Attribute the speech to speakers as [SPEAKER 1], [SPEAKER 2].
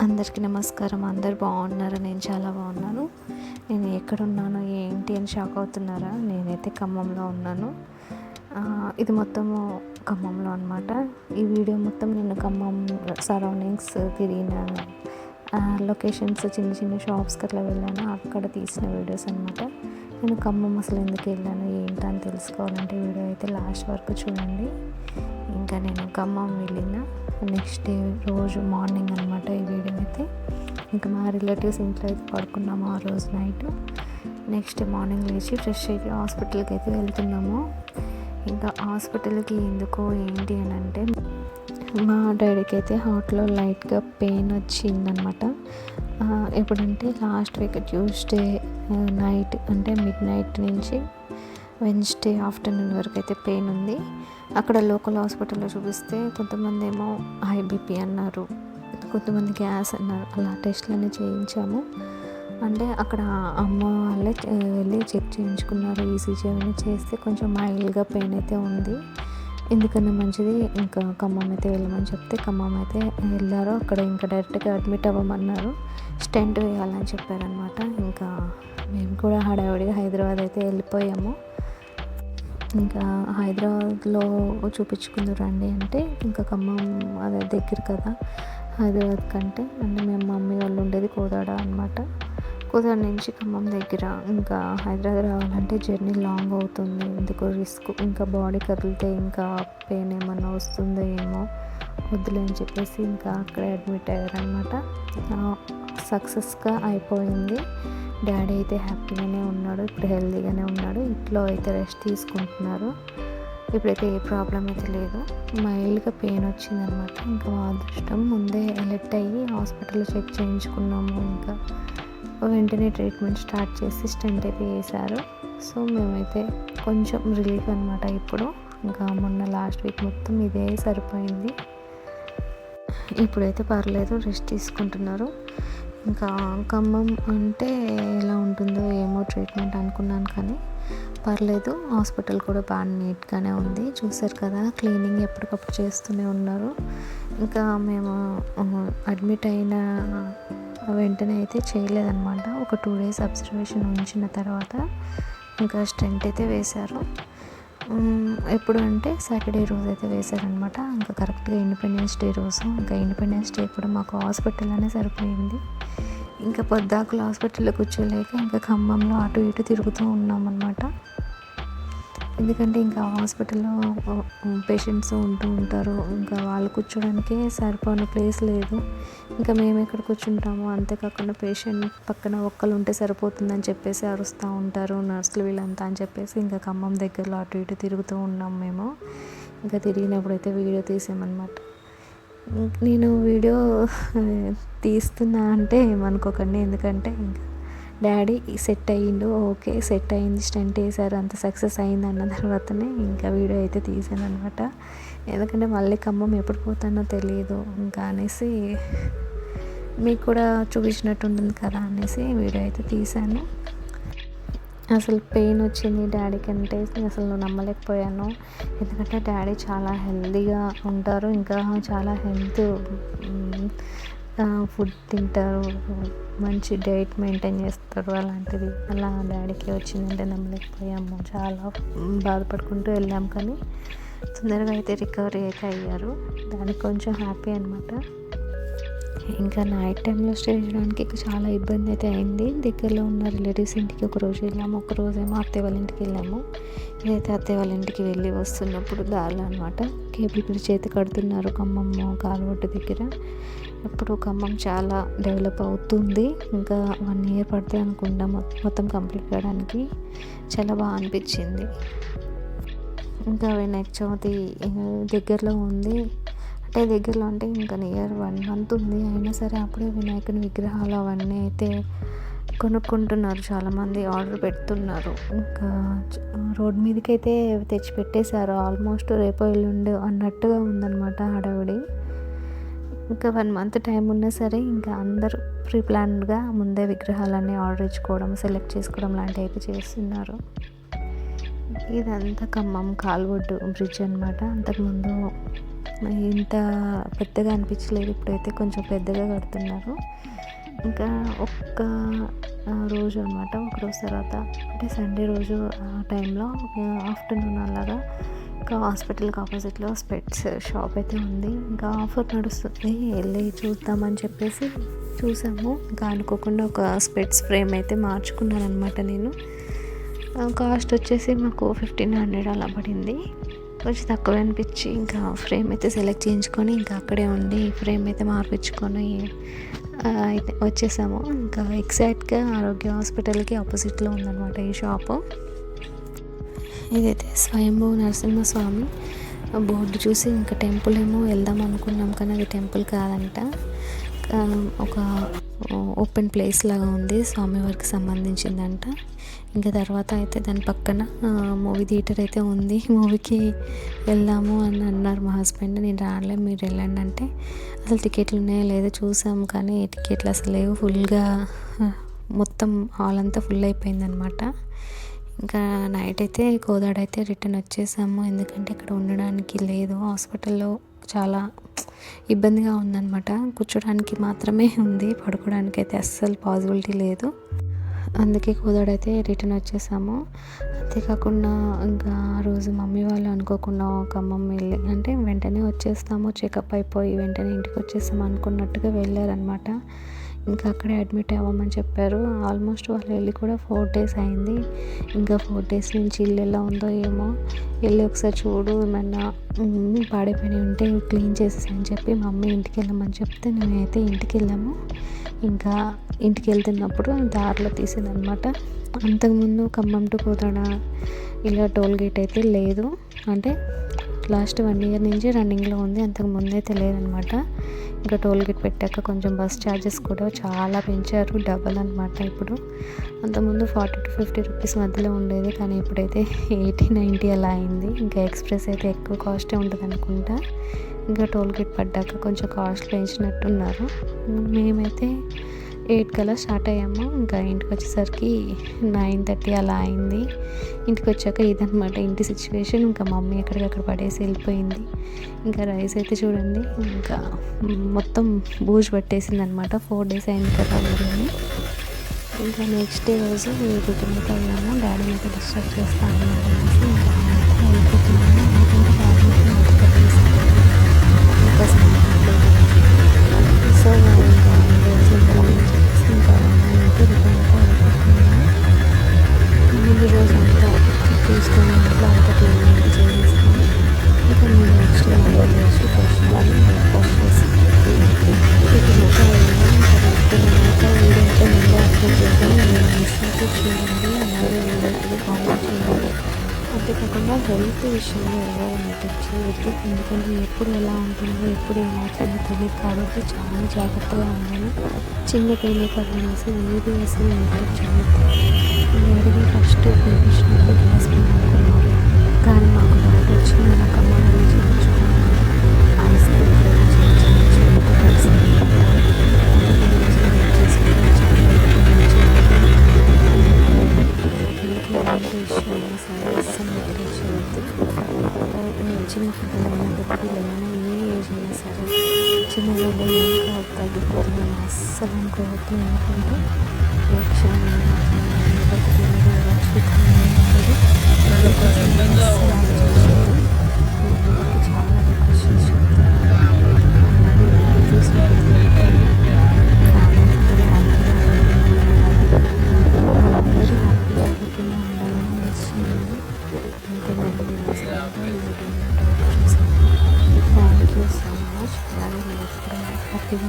[SPEAKER 1] అందరికీ నమస్కారం. అందరు బాగున్నారా? నేను చాలా బాగున్నాను. నేను ఎక్కడున్నాను ఏంటి అని షాక్ అవుతున్నారా? నేనైతే ఖమ్మంలో ఉన్నాను. ఇది మొత్తము ఖమ్మంలో అనమాట. ఈ వీడియో మొత్తం నేను ఖమ్మం సరౌండింగ్స్ తిరిగినాను, లొకేషన్స్, చిన్న చిన్న షాప్స్కి అట్లా వెళ్ళాను, అక్కడ తీసిన వీడియోస్ అనమాట. నేను ఖమ్మం అసలు ఎందుకు వెళ్ళాను ఏంటని తెలుసుకోవాలంటే వీడియో అయితే లాస్ట్ వరకు చూడండి. ఇంకా నేను ఖమ్మం వెళ్ళిన నెక్స్ట్ డే రోజు మార్నింగ్ అనమాట ఈ వీడియో అయితే. ఇంకా మా రిలేటివ్స్ ఇంట్లో అయితే పడుకున్నాము ఆ రోజు నైట్. నెక్స్ట్ డే మార్నింగ్ లేచి ఫ్రెష్ అయ్యి హాస్పిటల్కి అయితే వెళ్తున్నాము. ఇంకా హాస్పిటల్కి ఎందుకో ఏంటి అని అంటే మా డాడీకి అయితే హార్ట్లో లైట్గా పెయిన్ వచ్చిందనమాట. ఎప్పుడంటే లాస్ట్ వీక్ ట్యూస్డే నైట్, అంటే మిడ్ నైట్ నుంచి వెన్స్డే ఆఫ్టర్నూన్ వరకు అయితే పెయిన్ ఉంది. అక్కడ లోకల్ హాస్పిటల్లో చూపిస్తే కొంతమంది ఏమో హై బీపీ అన్నారు, కొంతమంది గ్యాస్ అన్నారు. అలా టెస్ట్లన్నీ చేయించాము. అంటే అక్కడ అమ్మ వాళ్ళే వెళ్ళి చెక్ చేయించుకున్నారు. ఈసీజీ అవన్నీ చేస్తే కొంచెం మైల్డ్గా పెయిన్ అయితే ఉంది. ఎందుకన్నా మంచిది ఇంకా ఖమ్మం అయితే వెళ్ళమని చెప్తే ఖమ్మం అయితే వెళ్ళారు. అక్కడ ఇంకా డైరెక్ట్గా అడ్మిట్ అవ్వమన్నారు, స్టెంట్ వేయాలని చెప్పారనమాట. ఇంకా మేము కూడా హడావిడిగా హైదరాబాద్ అయితే వెళ్ళిపోయాము. ఇంకా హైదరాబాద్లో చూపించుకుందరు రండి అంటే ఇంకా ఖమ్మం అదే దగ్గర కదా హైదరాబాద్ కంటే. అంటే మేము మమ్మీ వాళ్ళు ఉండేది కోదాడ అనమాట. కోదాడ నుంచి ఖమ్మం దగ్గర. ఇంకా హైదరాబాద్ రావాలంటే జర్నీ లాంగ్ అవుతుంది, ఎందుకు రిస్క్, ఇంకా బాడీ కదిలితే ఇంకా పెయిన్ ఏమన్నా వస్తుందో ఏమో వద్దులే అని చెప్పేసి ఇంకా అక్కడే అడ్మిట్ అయ్యారనమాట. సక్సెస్గా అయిపోయింది. డాడీ అయితే హ్యాపీగానే ఉన్నాడు, ఇప్పుడు హెల్తీగానే ఉన్నాడు. ఇంట్లో అయితే రెస్ట్ తీసుకుంటున్నారు. ఇప్పుడైతే ఏ ప్రాబ్లం అయితే లేదు. మైల్డ్గా పెయిన్ వచ్చిందనమాట. ఇంకా మా అదృష్టం ముందే అలర్ట్ అయ్యి హాస్పిటల్లో చెక్ చేయించుకున్నాము. ఇంకా వెంటనే ట్రీట్మెంట్ స్టార్ట్ చేసి స్టెంట్ అయితే వేశారు. సో మేమైతే కొంచెం రిలీఫ్ అనమాట ఇప్పుడు. ఇంకా మొన్న లాస్ట్ వీక్ మొత్తం ఇదే సరిపోయింది. ఇప్పుడైతే పర్లేదు, రెస్ట్ తీసుకుంటున్నారు. ఇంకా ఖమ్మం అంటే ఎలా ఉంటుందో ఏమో ట్రీట్మెంట్ అనుకున్నాను, కానీ పర్లేదు. హాస్పిటల్ కూడా బాగా నీట్గానే ఉంది. చూసారు కదా, క్లీనింగ్ ఎప్పటికప్పుడు చేస్తూనే ఉన్నారు. ఇంకా మేము అడ్మిట్ అయిన వెంటనే అయితే చేయలేదన్నమాట. ఒక 2 days అబ్జర్వేషన్ ఉంచిన తర్వాత ఇంకా స్టెంట్ అయితే వేశారు. ఎప్పుడు అంటే సాటర్డే రోజు అయితే వేశారనమాట. ఇంకా కరెక్ట్గా ఇండిపెండెన్స్ డే రోజు. ఇంకా ఇండిపెండెన్స్ డే కూడా మాకు హాస్పిటల్లోనే సరిపోయింది. ఇంకా పొద్దాకులు హాస్పిటల్లో కూర్చోలేక ఇంకా ఖమ్మంలో అటు ఇటు తిరుగుతూ ఉన్నామన్నమాట. ఎందుకంటే ఇంకా హాస్పిటల్లో పేషెంట్స్ ఉంటూ ఉంటారు, ఇంకా వాళ్ళు కూర్చోడానికే సరిపోయిన ప్లేస్ లేదు. ఇంకా మేము ఎక్కడ కూర్చుంటాము. అంతేకాకుండా పేషెంట్ పక్కన ఒక్కరు ఉంటే సరిపోతుందని చెప్పేసి అరుస్తూ ఉంటారు నర్సులు వీళ్ళంతా అని చెప్పేసి ఇంకా ఖమ్మం దగ్గరలో అటు ఇటు తిరుగుతూ ఉన్నాం మేము. ఇంకా తిరిగినప్పుడు అయితే వీడియో తీసామన్నమాట. నేను వీడియో తీస్తున్నా అంటే ఏమనుకోకండి, ఎందుకంటే ఇంకా డాడీ సెట్ అయ్యిండు, ఓకే సెట్ అయింది, స్టెంట్ వేశారు, అంత సక్సెస్ అయింది అన్న తర్వాతనే ఇంకా వీడియో అయితే తీసాను అనమాట. ఎందుకంటే మళ్ళీ ఖమ్మం ఎప్పుడు పోతానో తెలియదు ఇంకా అనేసి, మీకు కూడా చూపించినట్టు ఉంటుంది కదా అనేసి వీడియో అయితే తీశాను. అసలు పెయిన్ వచ్చింది డాడీకి అంటే అసలు నమ్మలేకపోయాను. ఎందుకంటే డాడీ చాలా హెల్తీగా ఉంటారు, ఇంకా చాలా హెల్త్ ఫుడ్ తింటారు, మంచి డైట్ మెయింటైన్ చేస్తారు. అలాంటిది అలా డాడీకి వచ్చిందంటే నమ్మలేకపోయాము. చాలా బాధపడుకుంటూ వెళ్ళాం, కానీ తొందరగా అయితే రికవరీ అయితే అయ్యారు. దానికి కొంచెం హ్యాపీ అనమాట. ఇంకా నైట్ టైంలో స్టే చేయడానికి చాలా ఇబ్బంది అయితే అయింది. దగ్గరలో ఉన్న రిలేటివ్స్ ఇంటికి ఒకరోజు వెళ్ళాము, ఒకరోజేమో అత్తయ్య వాళ్ళ ఇంటికి వెళ్ళాము. ఇదైతే అత్తయ్య వాళ్ళ ఇంటికి వెళ్ళి వస్తున్నప్పుడు దారిలో అనమాట కేబుల్ బ్రిడ్జ్ చేతి కడుతున్నారు ఖమ్మం కాలువట్టు దగ్గర. ఇప్పుడు ఖమ్మం చాలా డెవలప్ అవుతుంది. ఇంకా 1 year పడితే అనుకుంటా మొత్తం కంప్లీట్ కావడానికి. చాలా బాగా అనిపించింది. ఇంకా వినాయక చవితి దగ్గరలో ఉంది. అంటే దగ్గరలో అంటే ఇంకా నియర్ 1 month ఉంది. అయినా సరే అప్పుడే వినాయకుని విగ్రహాలు అవన్నీ అయితే కొనుక్కుంటున్నారు, చాలామంది ఆర్డర్ పెడుతున్నారు. ఇంకా రోడ్ మీదకి అయితే తెచ్చి పెట్టేశారు. ఆల్మోస్ట్ రేపో ఎల్లుండి అన్నట్టుగా ఉందన్నమాట హడావిడి. ఇంకా 1 month టైం ఉన్నా సరే ఇంకా అందరూ ప్రీ ప్లాన్డ్గా ముందే విగ్రహాలన్నీ ఆర్డర్ ఇచ్చుకోవడం, సెలెక్ట్ చేసుకోవడం లాంటివి అయితే చేస్తున్నారు. ఇదంతా ఖమ్మం కాల్వొడ్డు బ్రిడ్జ్ అనమాట. అంతకుముందు ఇంత పెద్దగా అనిపించలేదు. ఇప్పుడైతే కొంచెం పెద్దగా కడుతున్నారు. ఇంకా ఒక్క రోజు అనమాట, ఒకరోజు తర్వాత అంటే సండే రోజు ఆ టైంలో ఆఫ్టర్నూన్ అలాగా ఇంకా హాస్పిటల్కి ఆపోజిట్లో స్పెట్స్ షాప్ అయితే ఉంది. ఇంకా ఆఫర్ నడుస్తుంది, వెళ్ళి చూద్దామని చెప్పేసి చూసాము. ఇంకా అనుకోకుండా ఒక స్పెట్స్ ఫ్రేమ్ అయితే మార్చుకున్నాను అనమాట నేను. కాస్ట్ వచ్చేసి మాకు 1500 అలా పడింది. కొంచెం తక్కువ అనిపించి ఇంకా ఫ్రేమ్ అయితే సెలెక్ట్ చేయించుకొని ఇంకా అక్కడే ఉండి ఫ్రేమ్ అయితే మార్పించుకొని అయితే వచ్చేసాము. ఇంకా ఎగ్జాక్ట్గా ఆరోగ్య హాస్పిటల్కి ఆపోజిట్లో ఉందన్నమాట ఈ షాపు. ఇదైతే స్వయంభూ నరసింహస్వామి బోర్డు చూసి ఇంకా టెంపుల్ ఏమో వెళ్దాం అనుకున్నాం, కానీ అది టెంపుల్ కాదంట, ఒక ఓపెన్ ప్లేస్ లాగా ఉంది, స్వామివారికి సంబంధించిందంట. ఇంకా తర్వాత అయితే దాని పక్కన మూవీ థియేటర్ అయితే ఉంది, మూవీకి వెళ్దాము అని అన్నారు మా హస్బెండ్. నేను రాలే, మీరు వెళ్ళండి అంటే అసలు టికెట్లు ఉన్నాయో లేదో చూసాము, కానీ టికెట్లు అసలు లేవు, ఫుల్గా మొత్తం హాల్ అంతా ఫుల్ అయిపోయిందనమాట. ఇంకా నైట్ అయితే కోదాడ అయితే రిటర్న్ వచ్చేసాము, ఎందుకంటే ఇక్కడ ఉండడానికి లేదు, హాస్పిటల్లో చాలా ఇబ్బందిగా ఉందన్నమాట. కూర్చోడానికి మాత్రమే ఉంది, పడుకోవడానికి అయితే అస్సలు పాసిబిలిటీ లేదు. అందుకే కోదాడ అయితే రిటర్న్ వచ్చేసాము. అంతేకాకుండా ఇంకా ఆ రోజు మమ్మీ వాళ్ళు అనుకోకుండా ఖమ్మం వెళ్ళి అంటే వెంటనే వచ్చేస్తాము, చెకప్ అయిపోయి వెంటనే ఇంటికి వచ్చేస్తాము అనుకున్నట్టుగా వెళ్ళారనమాట. ఇంకా అక్కడే అడ్మిట్ అవ్వమని చెప్పారు. ఆల్మోస్ట్ వాళ్ళు వెళ్ళి కూడా 4 days అయింది. ఇంకా 4 days నుంచి ఇల్లు ఎలా ఉందో ఏమో, వెళ్ళి ఒకసారి చూడు, ఏమన్నా పాడైపోయినవి ఉంటే క్లీన్ చేసేసి అని చెప్పి మమ్మీ ఇంటికి వెళ్ళమని చెప్తే మేమైతే ఇంటికి వెళ్ళాము. ఇంకా ఇంటికి వెళ్తున్నప్పుడు దారిలో తీసిందనమాట. అంతకుముందు ఖమ్మం టు కోదాడ ఇలా టోల్ గేట్ అయితే లేదు, అంటే లాస్ట్ 1 year నుంచి రన్నింగ్లో ఉంది, అంతకు ముందైతే లేదనమాట. ఇంకా టోల్ గేట్ పెట్టాక కొంచెం బస్ ఛార్జెస్ కూడా చాలా పెంచారు, డబల్ అనమాట. ఇప్పుడు అంతకుముందు 40 to 50 రూపీస్ మధ్యలో ఉండేది, కానీ ఇప్పుడైతే 80-90 అలా అయింది. ఇంకా ఎక్స్ప్రెస్ అయితే ఎక్కువ కాస్టే ఉంటుంది అనుకుంటా. ఇంకా టోల్ గేట్ పడ్డాక కొంచెం కాస్ట్ పెంచినట్టున్నారు. మేమైతే 8 కల్లా స్టార్ట్ అయ్యాము. ఇంకా ఇంటికి వచ్చేసరికి 9:30 అలా అయింది. ఇంటికి వచ్చాక ఇదనమాట ఇంటి సిచ్యువేషన్. ఇంకా మమ్మీ ఎక్కడికక్కడ పడేసి వెళ్ళిపోయింది. ఇంకా రైస్ అయితే చూడండి, ఇంకా మొత్తం బూజు పట్టేసింది అనమాట. 4 days అయింది కదా ఊరిని. ఇంకా నెక్స్ట్ డే రోజు రిటర్న్ అయితే అయ్యాము. డాడీని అయితే డిస్టర్బ్ చేస్తాను అనేసి ఇంకా వెళ్ళిపోతున్నాము. ఎందుకంటే డాడీ సో ఇంకా రోజు ఇంకా నేనైతే రిటర్న్ అయితే వెళ్ళిపోతున్నాను. ముందు రోజు అంతా తీసుకొని ఇంట్లో అంతా క్లీనింగ్ చేసేస్తాను. ఇంకా నేను నెక్స్ట్ మార్నింగ్ చేసి బ్రేక్ఫాస్ట్ చేసి రిటర్న్ అయితే వెళ్ళాను. ఇంకా రిటర్న్ అయితే వీడియో అయితే ముందే అప్లోడ్ చేశాను, నేను మిస్ అయితే చూడండి, అలాగే వీడియో అయితే కామెంట్ చేయండి. అంతేకాకుండా హెల్త్ విషయంలో ఎవరు నెగ్లెక్ట్ చేయవద్దు, ఎందుకంటే ఎప్పుడు ఎలా ఉంటుందో ఎప్పుడు ఏమవుతుందో తెలియదు, కాబట్టి చాలా జాగ్రత్తగా ఉండాలి. చిన్న పెయిన్ కదా అనేసి ఏది అసలు నెగ్లెక్ట్ చేయవద్దు. అడిగి ఫస్ట్ ఇన్ఫెక్షన్ గ్యాస్ట్రిక్ అనుకున్నారు, కానీ మాకు డౌట్ వచ్చి నేను ఖమ్మంలో చేయించుకున్నాను. ఐస్ క్రీమ్ చిన్న పిల్లలైనప్పటికీ ఏమైనా ఏ ఏజ్ అయినా సరే చిన్న పిల్లలు ఇంకా తగ్గిపోతుందని అస్సలు అనుకోవద్దు. ఎందుకంటే ఏ క్షణమైనా చాలా రిక్వెషన్స్ థ్యాంక్ యూ సో మచ్. అలాగే హ్యాపీగా